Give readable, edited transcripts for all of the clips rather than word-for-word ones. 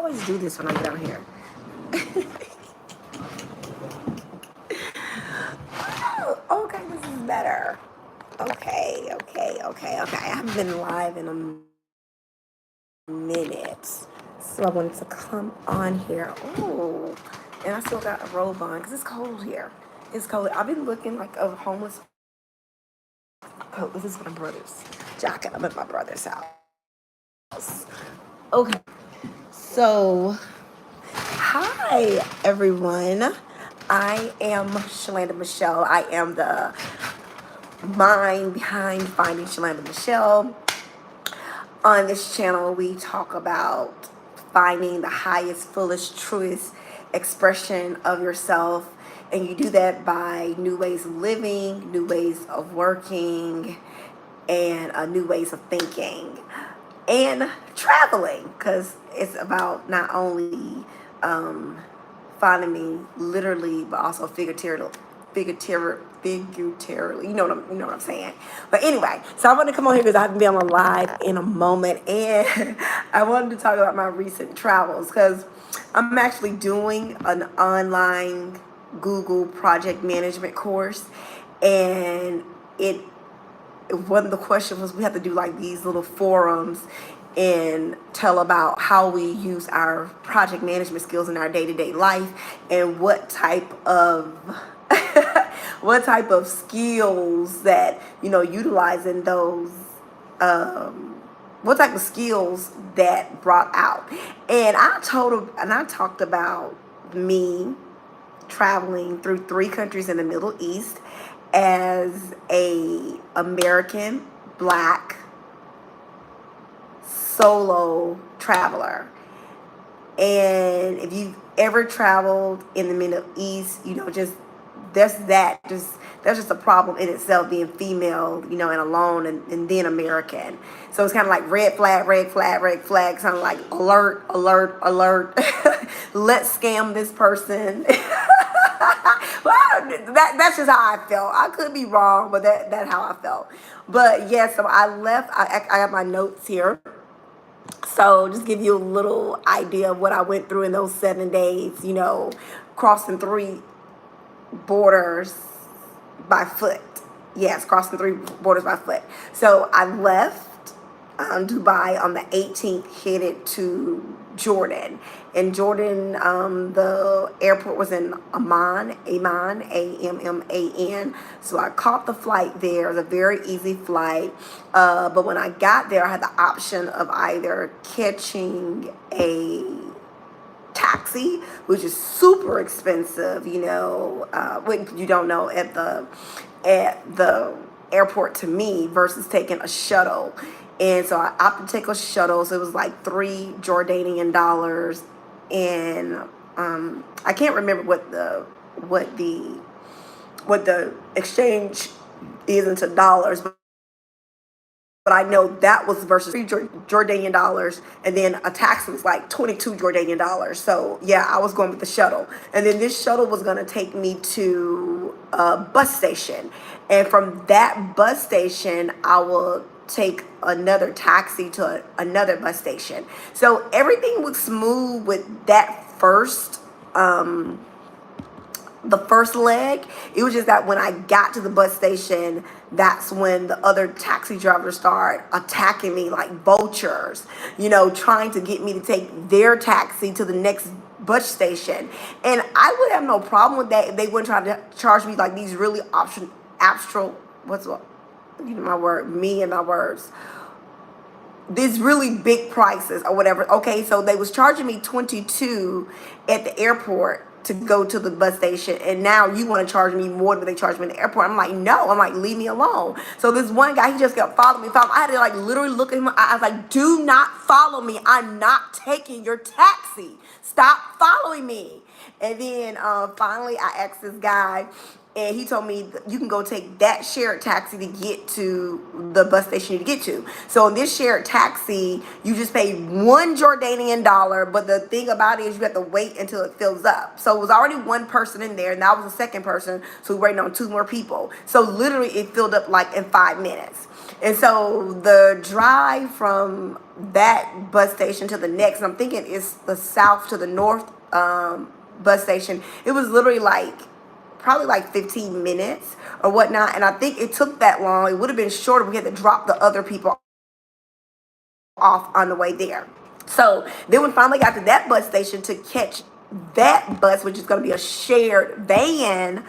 always do this when I'm down here. Oh, okay, this is better. Okay. I haven't been live in a minute. So I wanted to come on here. Oh, and I still got a robe on because it's cold here. It's cold. I've been looking like a homeless. Oh, this is my brother's jacket. I'm at my brother's house. Okay. So, hi everyone. I am Shalanda Michelle. I am the mind behind Finding Shalanda Michelle. On this channel, we talk about finding the highest, fullest, truest expression of yourself. And you do that by new ways of living, new ways of working, and new ways of thinking. And traveling, because it's about not only finding me literally, but also figuratively. You know what I'm saying. But anyway, so I want to come on here because I haven't been on live in a moment, and I wanted to talk about my recent travels because I'm actually doing an online Google project management course, and one of the questions was we have to do like these little forums and tell about how we use our project management skills in our day-to-day life and what type of what type of skills that utilizing those what type of skills that brought out. And I talked about me traveling through 3 countries in the Middle East as a American Black solo traveler. And if you've ever traveled in the Middle East, that's just a problem in itself, being female, and alone, and then American. So it's kind of like red flag, kind of like alert. Let's scam this person. Well, that's just how I felt. I could be wrong, but that's how I felt. But yeah, so I left. I got my notes here. So just give you a little idea of what I went through in those 7 days, crossing 3 borders by foot. Yes, crossing 3 borders by foot. So I left Dubai on the 18th, headed to Jordan. In Jordan, the airport was in Amman, Amman. So I caught the flight there. It was a very easy flight. But when I got there, I had the option of either catching a taxi, which is super expensive, when you don't know at the airport to me, versus taking a shuttle. And so I opted to take a shuttle. So it was like $3 Jordanian dollars, and I can't remember what the exchange is into dollars, but I know that was versus $3 Jordanian dollars, and then a taxi was like 22 Jordanian dollars. So yeah, I was going with the shuttle, and then this shuttle was going to take me to a bus station, and from that bus station, I will take another taxi to another bus station. So everything was smooth with that the first leg. It was just that when I got to the bus station, that's when the other taxi drivers started attacking me like vultures, trying to get me to take their taxi to the next bus station. And I would have no problem with that if they wouldn't try to charge me like these really abstract, my word, me and my words, these really big prices or whatever. Okay, so they was charging me 22 at the airport to go to the bus station, and now you want to charge me more than they charged me in the airport. I'm like, no. I'm like, leave me alone. So this one guy, he just kept following me. I had to like literally look at him. I was like, do not follow me. I'm not taking your taxi. Stop following me. And then finally I asked this guy, and he told me you can go take that shared taxi to get to the bus station you need to get to. So in this shared taxi, you just pay $1 Jordanian, but the thing about it is you have to wait until it fills up. So it was already one person in there, and that was the second person, so we're waiting on two more people. So literally it filled up like in 5 minutes. And so the drive from that bus station to the next, I'm thinking it's the south to the north bus station, it was literally like probably like 15 minutes or whatnot. And I think it took that long. It would have been shorter. We had to drop the other people off on the way there. So then we finally got to that bus station to catch that bus, which is going to be a shared van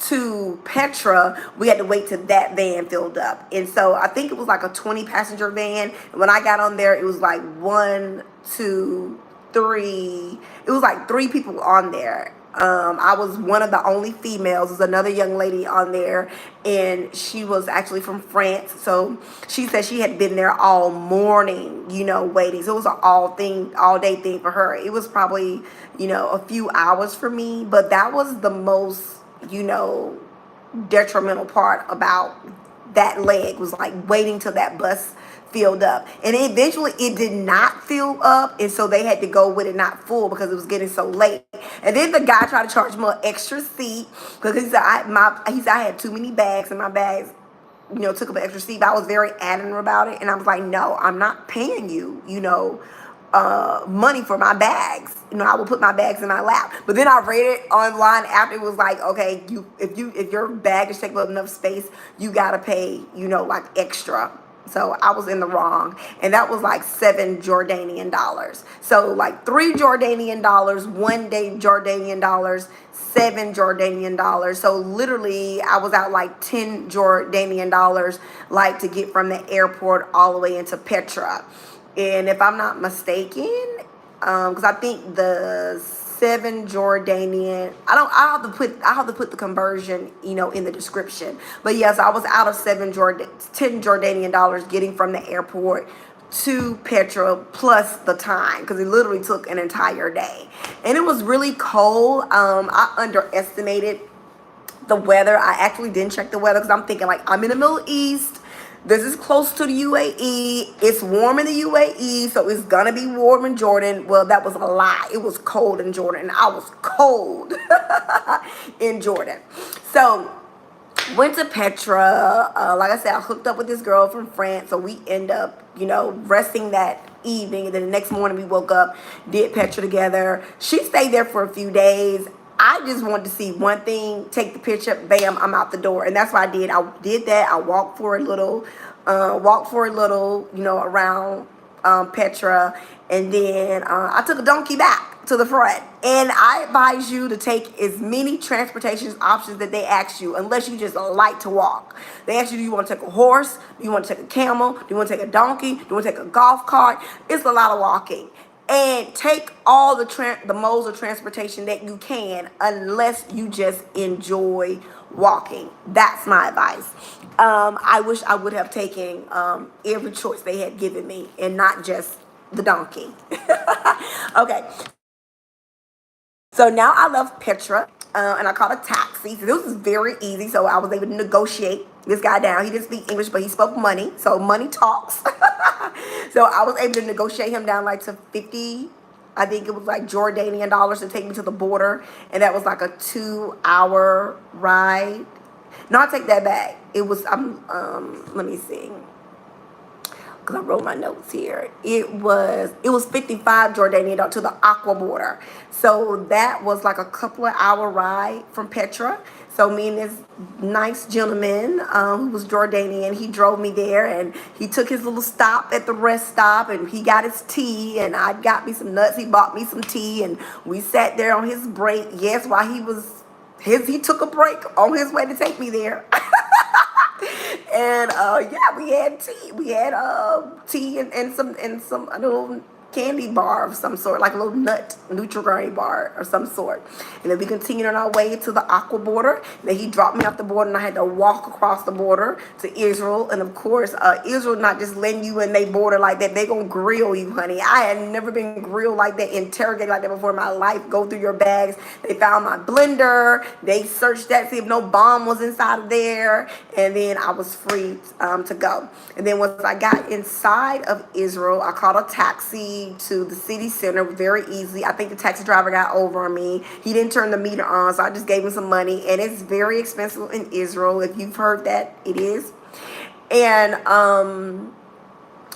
to Petra. We had to wait till that van filled up. And so I think it was like a 20 passenger van. And when I got on there, it was like 1, 2, 3. It was like 3 people on there. I was one of the only females. There's another young lady on there, and she was actually from France. So she said she had been there all morning, waiting. So it was an all day thing for her. It was probably, a few hours for me, but that was the most, detrimental part about that leg, was like waiting till that bus filled up. And eventually it did not fill up, and so they had to go with it not full because it was getting so late. And then the guy tried to charge me an extra seat because he said I had too many bags, and my bags took up an extra seat. But I was very adamant about it, and I was like, no, I'm not paying you money for my bags. I will put my bags in my lap. But then I read it online after. It was like, okay, if your bag is taking up enough space, you gotta pay like extra. So I was in the wrong, and that was like $7 Jordanian. So like $3 Jordanian, 1 day Jordanian dollars, $7 Jordanian. So literally I was out like $10 Jordanian, like to get from the airport all the way into Petra. And if I'm not mistaken, because I think the 7 Jordanian, I'll have to put the conversion, in the description. But yes, I was out of $10 Jordanian dollars getting from the airport to Petra, plus the time, because it literally took an entire day. And it was really cold. I underestimated the weather. I actually didn't check the weather because I'm thinking like I'm in the Middle East. This is close to the UAE. It's warm in the UAE, so it's gonna be warm in Jordan. Well, that was a lie. It was cold in Jordan, and I was cold in Jordan. So went to Petra. Like I said, I hooked up with this girl from France, so we end up, resting that evening. And then the next morning we woke up, did Petra together. She stayed there for a few days. I just wanted to see one thing, take the picture, bam, I'm out the door. And that's what I did. I did that. I walked for a little, around Petra. And then I took a donkey back to the front. And I advise you to take as many transportation options that they ask you, unless you just like to walk. They ask you, do you want to take a horse? Do you want to take a camel? Do you want to take a donkey? Do you want to take a golf cart? It's a lot of walking. And take all the modes of transportation that you can, unless you just enjoy walking. That's my advice. I wish I would have taken every choice they had given me, and not just the donkey. Okay. So now I left Petra, and I called a taxi. So this was very easy. So I was able to negotiate this guy down. He didn't speak English, but he spoke money. So money talks. So I was able to negotiate him down like to 50, I think it was like Jordanian dollars, to take me to the border. And that was like a 2-hour ride. No, I take that back. It was, let me see, because I wrote my notes here. It was 55 Jordanian dollars to the Aqua border. So that was like a couple of hour ride from Petra. So me and this nice gentleman who was Jordanian, he drove me there, and he took his little stop at the rest stop, and he got his tea, and I got me some nuts. He bought me some tea, and we sat there on his break. Yes, while he took a break on his way to take me there. And yeah, we had tea. We had tea and some little candy bar of some sort, like a little nut Nutri-Grain bar of some sort. And then we continued on our way to the Aqua border. And then he dropped me off the border, and I had to walk across the border to Israel. And of course, Israel not just letting you in they border like that. They gonna grill you, honey. I had never been grilled like that, interrogated like that before in my life. Go through your bags. They found my blender. They searched that, see if no bomb was inside of there. And then I was free to go. And then once I got inside of Israel, I called a taxi to the city center very easily. I think the taxi driver got over on me. He didn't turn the meter on, so I just gave him some money. And it's very expensive in Israel. If you've heard that, it is. And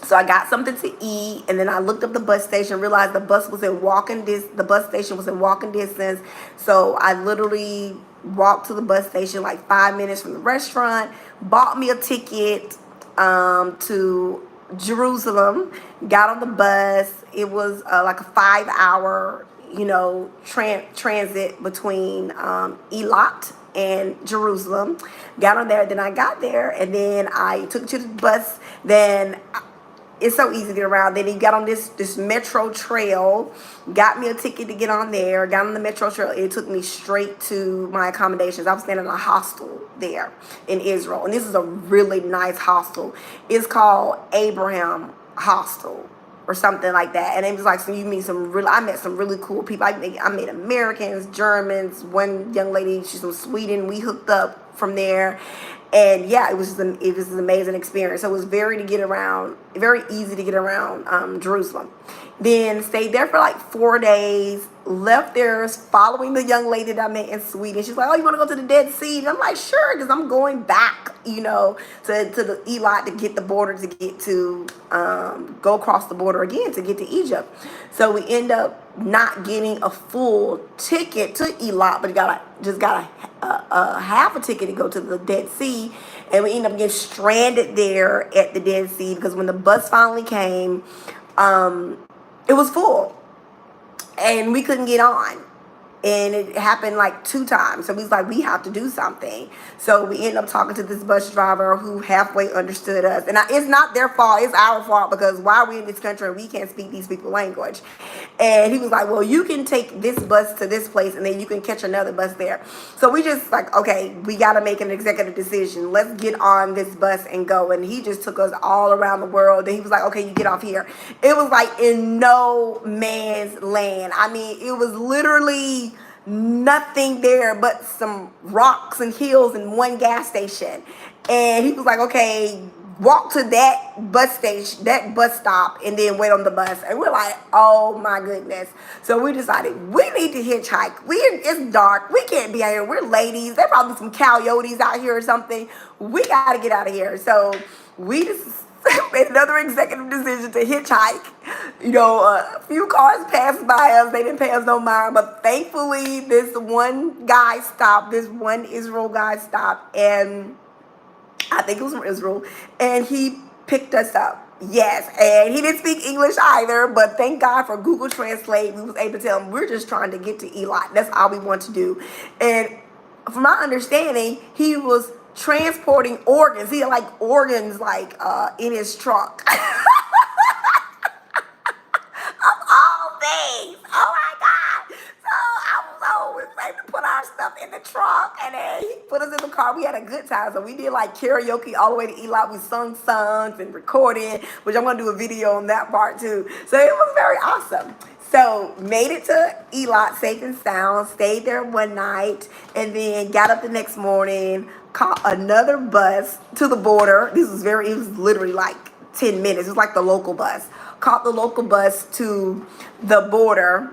so I got something to eat, and then I looked up the bus station, realized the bus station was in walking distance. So I literally walked to the bus station like 5 minutes from the restaurant, bought me a ticket to Jerusalem, got on the bus. It was like a 5-hour, transit between Eilat and Jerusalem. Got on there, then I got there, and then I took to the bus. Then it's so easy to get around. Then he got on this metro trail, got me a ticket to get on there, got on the metro trail. It took me straight to my accommodations. I was staying in a hostel there in Israel. And this is a really nice hostel. It's called Abraham Hostel or something like that. And it was like, so I met some really cool people. I met Americans, Germans, one young lady, she's from Sweden. We hooked up from there. And yeah, it was an amazing experience. So it was very easy to get around Jerusalem. Then stayed there for like 4 days, left there following the young lady that I met in Sweden. She's like, oh, you want to go to the Dead Sea? And I'm like, sure, because I'm going back, to the Eilat to get the border, to get to go across the border again to get to Egypt. So we end up not getting a full ticket to Eilat, but just got a half a ticket to go to the Dead Sea. And we end up getting stranded there at the Dead Sea because when the bus finally came, it was full and we couldn't get on. And it happened like 2 times. So we was like, we have to do something. So we ended up talking to this bus driver who halfway understood us. And it's not their fault. It's our fault, because why are we in this country and we can't speak these people's language? And he was like, well, you can take this bus to this place and then you can catch another bus there. So we just like, okay, we got to make an executive decision. Let's get on this bus and go. And he just took us all around the world. Then he was like, okay, you get off here. It was like in no man's land. I mean, it was literally nothing there but some rocks and hills and one gas station. And he was like, okay, walk to that bus station, that bus stop, and then wait on the bus. And we're like, oh my goodness. So we decided we need to hitchhike. It's dark, we can't be out here, we're ladies, there probably some coyotes out here or something. We gotta get out of here. So we just made another executive decision to hitchhike. A few cars passed by us. They didn't pay us no mind. But thankfully, this one Israel guy stopped. And I think it was from Israel. And he picked us up. Yes. And he didn't speak English either. But thank God for Google Translate. We was able to tell him we're just trying to get to Eilat. That's all we want to do. And from my understanding, he was transporting organs. He had like organs in his trunk. Of all things. Oh my God. So we was able to put our stuff in the trunk, and then he put us in the car. We had a good time. So we did like karaoke all the way to Eilat. We sung songs and recorded, which I'm gonna do a video on that part too. So it was very awesome. So made it to Eilat safe and sound, stayed there one night, and then got up the next morning, caught another bus to the border. It was literally like 10 minutes. It was like the local bus. Caught the local bus to the border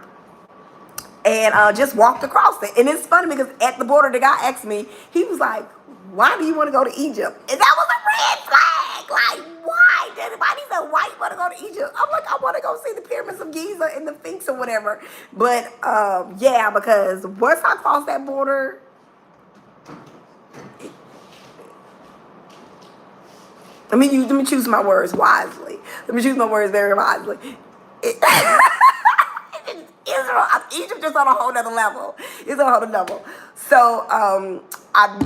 and just walked across it. And it's funny because at the border, the guy asked me, he was like, why do you want to go to Egypt? And that was a red flag. Like, why? Everybody said, why you want to go to Egypt? I'm like, I want to go see the pyramids of Giza and the Sphinx or whatever. But yeah, because once I crossed that border, let me choose my words wisely. Let me choose my words very wisely. Egypt just on a whole nother level. It's on a whole nother level. So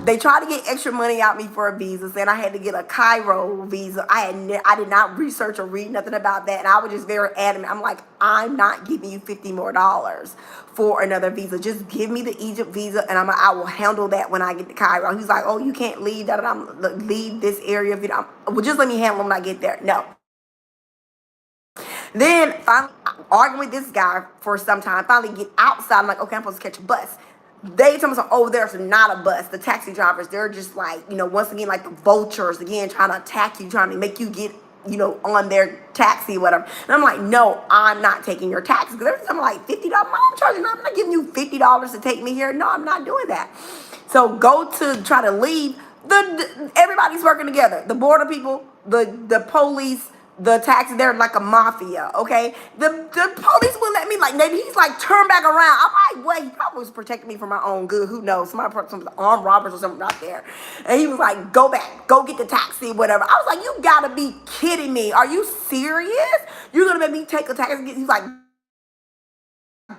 they tried to get extra money out me for a visa, saying I had to get a Cairo visa. I did not research or read nothing about that, and I was just very adamant. I'm like, I'm not giving you $50 more for another visa. Just give me the Egypt visa, and I will handle that when I get to Cairo. He's like, oh, you can't leave that. Leave this area. Well, just let me handle it when I get there. No. Then finally, arguing with this guy for some time. Finally, get outside. I'm like, okay, I'm supposed to catch a bus. They tell me, oh, there's not a bus. The taxi drivers, they're just like, once again, like the vultures, again, trying to attack you, trying to make you get, on their taxi, whatever. And I'm like, no, I'm not taking your taxi. Because every time I'm like, $50, I'm charging. I'm not giving you $50 to take me here. No, I'm not doing that. So go to try to leave. Everybody's working together. The border people, the police, the taxi, they're like a mafia, okay? The police wouldn't let me, like, he's like, turn back around. I'm like, well, he probably was protecting me for my own good. Who knows? Some armed robbers or something out there. And he was like, go back, go get the taxi, whatever. I was like, you gotta be kidding me. Are you serious? You're gonna make me take a taxi? He's like,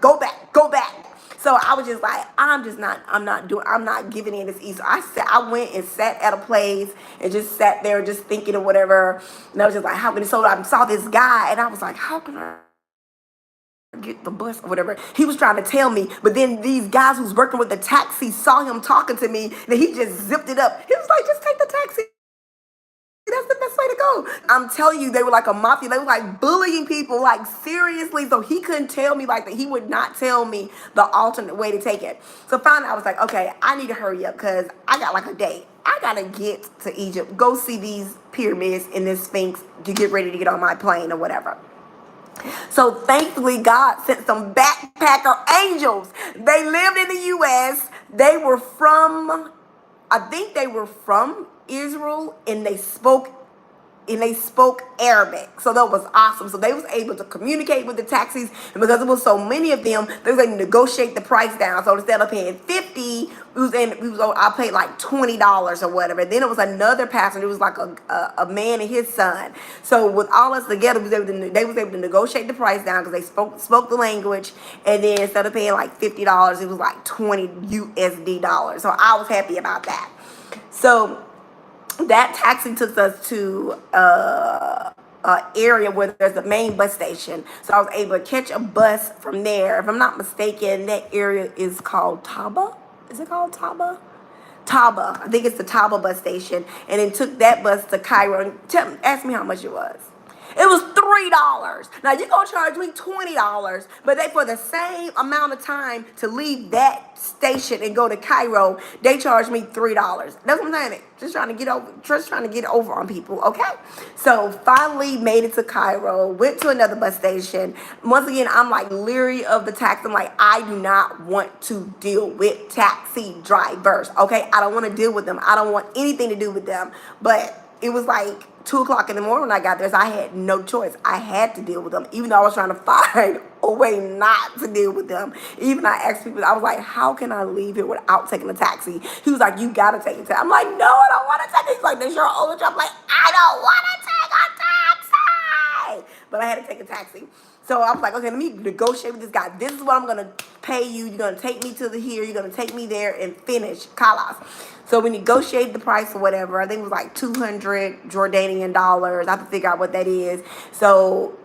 go back, go back. So I was just like, I'm not giving in this easy. So I went and sat at a place and just sat there just thinking of whatever. And I was just like, how can I? So I saw this guy and I was like, how can I get the bus or whatever? He was trying to tell me, but then these guys who's working with the taxi saw him talking to me, and he just zipped it up. He was like, just take the taxi. That's the best way to go. I'm telling you, they were like a mafia. They were like bullying people, like seriously. So he couldn't tell me like that. He would not tell me the alternate way to take it. So finally, I was like, okay, I need to hurry up because I got like a date. I gotta get to Egypt, go see these pyramids and this Sphinx to get ready to get on my plane or whatever. So thankfully, God sent some backpacker angels. They lived in the U.S. They were from, I think they were from Israel, and they spoke Arabic. So that was awesome. So they was able to communicate with the taxis, and because there was so many of them, they was able to negotiate the price down. So instead of paying $50, I paid like $20 or whatever. And then it was another passenger. It was like a man and his son. So with all us together, they was able to negotiate the price down because they spoke the language. And then instead of paying like $50, it was like $20 USD. So I was happy about that. So that taxi took us to area where there's a main bus station. So I was able to catch a bus from there. If I'm not mistaken, that area is called Taba. Is it called Taba? Taba. I think it's the Taba bus station. And then took that bus to Cairo. Ask me how much it was. It was $3. Now you're gonna charge me $20, but they, for the same amount of time to leave that station and go to Cairo, they charged me $3. That's what I'm saying. Just trying to get over on people, okay? So finally made it to Cairo, went to another bus station. Once again, I'm like leery of the taxi. I'm like, I do not want to deal with taxi drivers, okay? I don't want to deal with them. I don't want anything to do with them. But it was like 2 o'clock in the morning when I got there, so I had no choice. I had to deal with them, even though I was trying to find a way not to deal with them. Even I asked people, I was like, how can I leave here without taking a taxi? He was like, you gotta take a taxi. I'm like, no, I don't want to take it. He's like, that's your older job. I'm like, I don't want to take a taxi. But I had to take a taxi. So I was like, okay, let me negotiate with this guy. This is what I'm going to pay you. You're going to take me to here. You're going to take me there and finish Kalas. So we negotiated the price or whatever. I think it was like 200 Jordanian dollars. I have to figure out what that is. So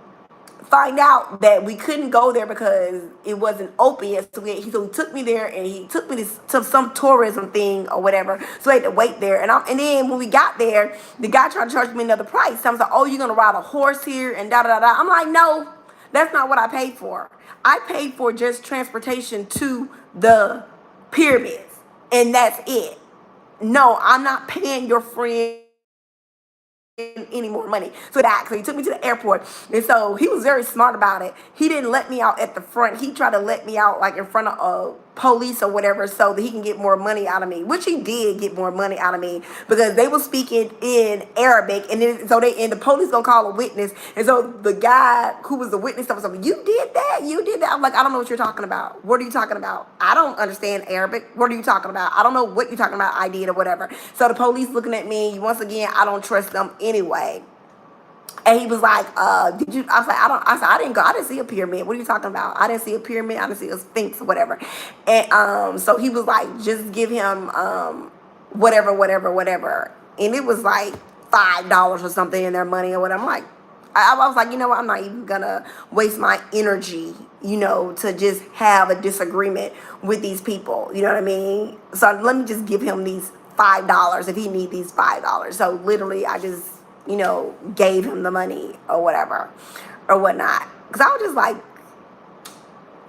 find out that we couldn't go there because it wasn't open yet. So he took me there, and he took me to some tourism thing or whatever. So I had to wait there. And then when we got there, the guy tried to charge me another price. So I was like, oh, you're going to ride a horse here and da-da-da-da. I'm like, no. That's not what I paid for. I paid for just transportation to the pyramids, and that's it. No, I'm not paying your friend any more money. So he took me to the airport, and so he was very smart about it. He didn't let me out at the front. He tried to let me out like in front of police or whatever, so that he can get more money out of me, which he did get more money out of me, because they were speaking in Arabic, and then the police gonna call a witness, and so the guy who was the witness was like, you did that. I'm like, I don't know what you're talking about. What are you talking about? I don't understand Arabic. What are you talking about? I don't know what you're talking about. I did or whatever. So the police looking at me. Once again, I don't trust them anyway. And he was like, did you? I was like, I didn't go. I didn't see a pyramid. What are you talking about? I didn't see a pyramid. I didn't see a sphinx or whatever. And so he was like, just give him whatever, whatever, whatever. And it was like $5 or something in their money or what. I'm like, I was like, you know what? I'm not even gonna waste my energy, to just have a disagreement with these people. You know what I mean? So let me just give him these $5 if he need these $5. So literally, I just, gave him the money or whatever or whatnot. Because I was just like,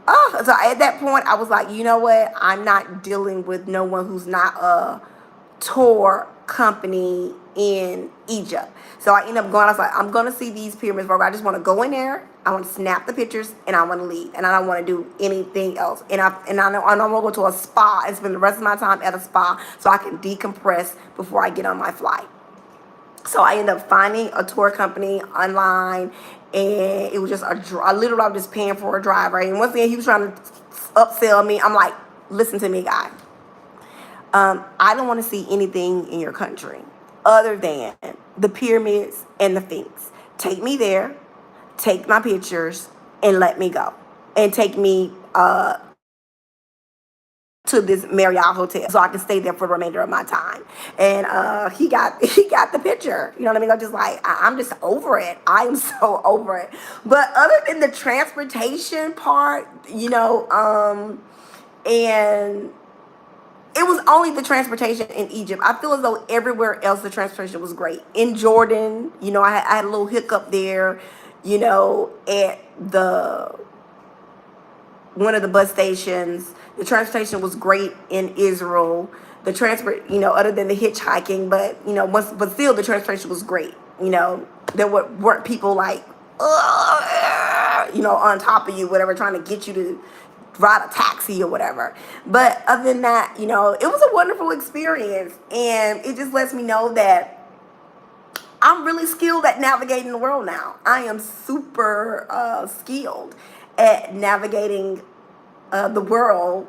oh. So at that point, I was like, you know what? I'm not dealing with no one who's not a tour company in Egypt. So I ended up going, I was like, I'm going to see these pyramids, bro. I just want to go in there. I want to snap the pictures and I want to leave. And I don't want to do anything else. And I know I want to go to a spa and spend the rest of my time at a spa so I can decompress before I get on my flight. So I ended up finding a tour company online, and it was just literally I was just paying for a driver. And once again, he was trying to upsell me. I'm like, listen to me, guy. I don't want to see anything in your country other than the pyramids and the Sphinx. Take me there, take my pictures, and let me go. And take me to this Marriott hotel so I can stay there for the remainder of my time. And he got the picture. You know what I mean? I'm just like, I'm just over it. I am so over it. But other than the transportation part, and it was only the transportation in Egypt. I feel as though everywhere else the transportation was great. In Jordan, I had a little hiccup there, at one of the bus stations. The transportation was great in Israel. The transport, other than the hitchhiking, but still the transportation was great. There weren't people like, on top of you, whatever, trying to get you to ride a taxi or whatever. But other than that, it was a wonderful experience. And it just lets me know that I'm really skilled at navigating the world now. I am super skilled at navigating the world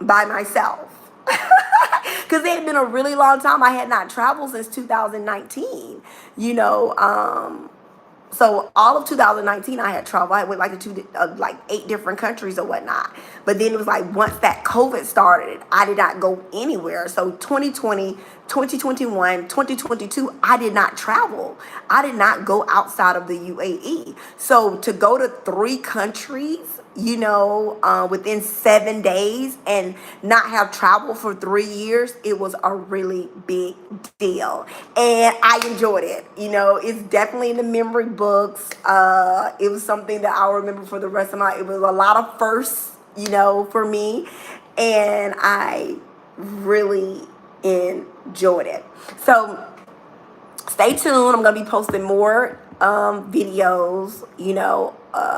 by myself. Because it had been a really long time. I had not traveled since 2019, so all of 2019, I had traveled. I went like 8 different countries or whatnot. But then it was like once that COVID started, I did not go anywhere. So 2020, 2021, 2022, I did not travel. I did not go outside of the UAE. So to go to 3 countries, within 7 days and not have traveled for 3 years, it was a really big deal. And I enjoyed it. It's definitely in the memory books. It was something that I'll remember for the rest of it was a lot of firsts, for me. And I really enjoyed it. So stay tuned. I'm going to be posting more videos,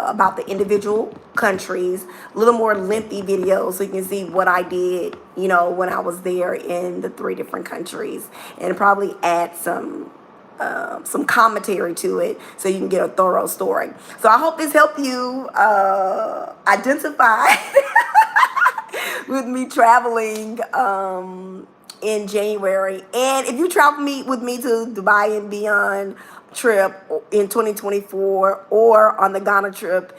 about the individual countries, a little more lengthy videos so you can see what I did, when I was there in the 3 different countries, and probably add some commentary to it so you can get a thorough story. So I hope this helped you identify with me traveling in January. And if you travel with me to Dubai and beyond trip in 2024 or on the Ghana trip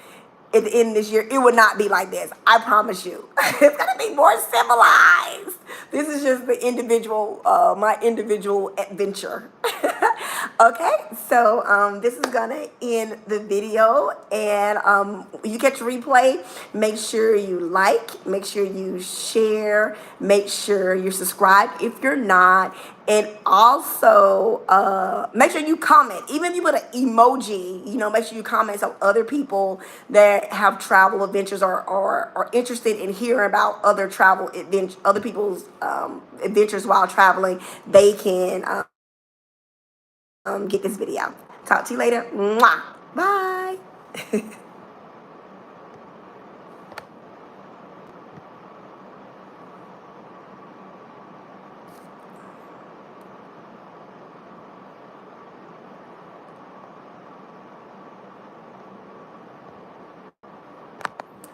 at the end of this year, it would not be like this. I promise you. It's going to be more civilized. This is just the individual, my individual adventure. Okay, so this is gonna end the video, and you catch a replay. Make sure you like, make sure you share, make sure you're subscribed if you're not, and also make sure you comment. Even if you put an emoji, make sure you comment so other people that have travel adventures or are interested in hearing about other travel adventures, other people's adventures while traveling, they can get this video. Talk to you later. Mwah. Bye.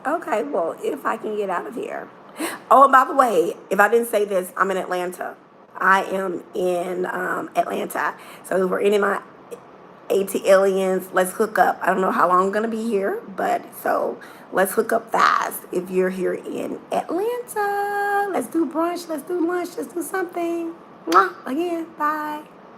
Okay, well, if I can get out of here. Oh, and by the way, if I didn't say this, I'm in Atlanta. I am in Atlanta. So for any of my AT aliens, let's hook up. I don't know how long I'm going to be here, but so let's hook up fast if you're here in Atlanta. Let's do brunch, let's do lunch, let's do something. Mwah. Again, bye.